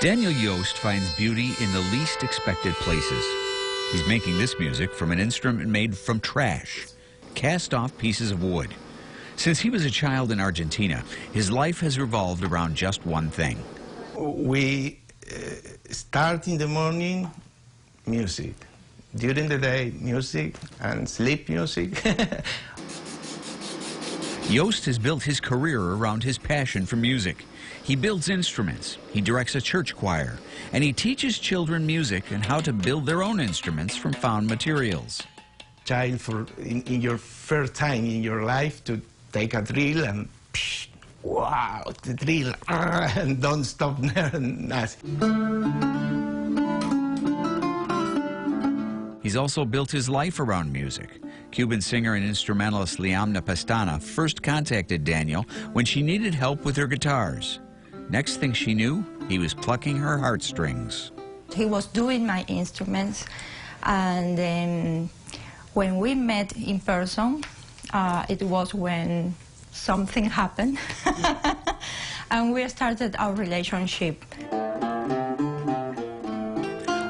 Daniel Yost finds beauty in the least expected places. He's making this music from an instrument made from trash, cast-off pieces of wood. Since he was a child in Argentina, his life has revolved around just one thing. We start in the morning, music. During the day, music, and sleep music. Yost has built his career around his passion for music. He builds instruments, he directs a church choir, and he teaches children music and how to build their own instruments from found materials. Child, in your first time in your life, to take a drill and psh, wow, the drill, and don't stop there. He's also built his life around music. Cuban singer and instrumentalist Liamna Pestana first contacted Daniel when she needed help with her guitars. Next thing she knew, he was plucking her heartstrings. He was doing my instruments, and then when we met in person, it was when something happened, and we started our relationship.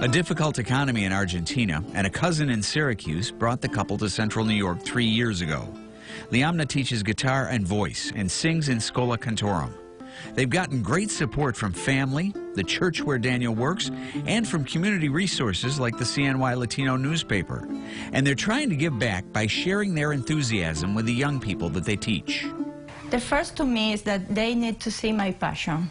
A difficult economy in Argentina and a cousin in Syracuse brought the couple to Central New York 3 years ago. Liamna teaches guitar and voice and sings in Schola Cantorum. They've gotten great support from family, the church where Daniel works, and from community resources like the CNY Latino newspaper. And they're trying to give back by sharing their enthusiasm with the young people that they teach. The first to me is that they need to see my passion.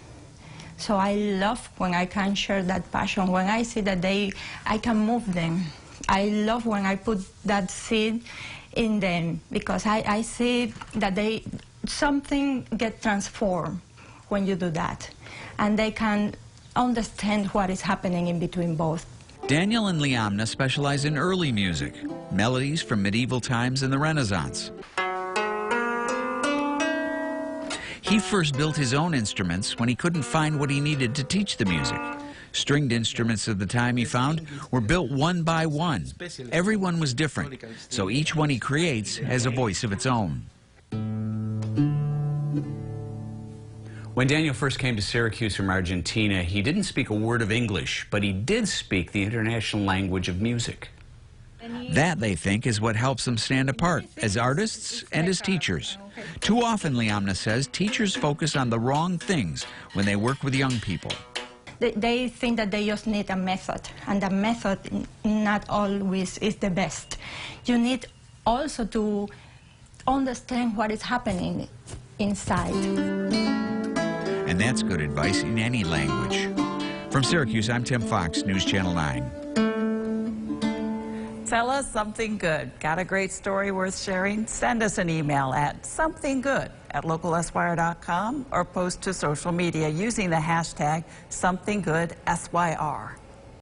So I love when I can share that passion, when I see that I can move them. I love when I put that seed in them, because I see that something gets transformed when you do that, and they can understand what is happening in between both. Daniel and Liamna specialize in early music, melodies from medieval times and the Renaissance. He first built his own instruments when he couldn't find what he needed to teach the music. Stringed instruments of the time he found were built one by one. Every one was different, so each one he creates has a voice of its own. When Daniel first came to Syracuse from Argentina, he didn't speak a word of English, but he did speak the international language of music. That, they think, is what helps them stand apart as artists and as teachers. Too often, Liamna says, teachers focus on the wrong things when they work with young people. They think that they just need a method, and the method not always is the best. You need also to understand what is happening inside. And that's good advice in any language. From Syracuse, I'm Tim Fox, News Channel 9. Tell us something good. Got a great story worth sharing? Send us an email at somethinggood@localsyr.com or post to social media using the hashtag SomethingGoodSYR.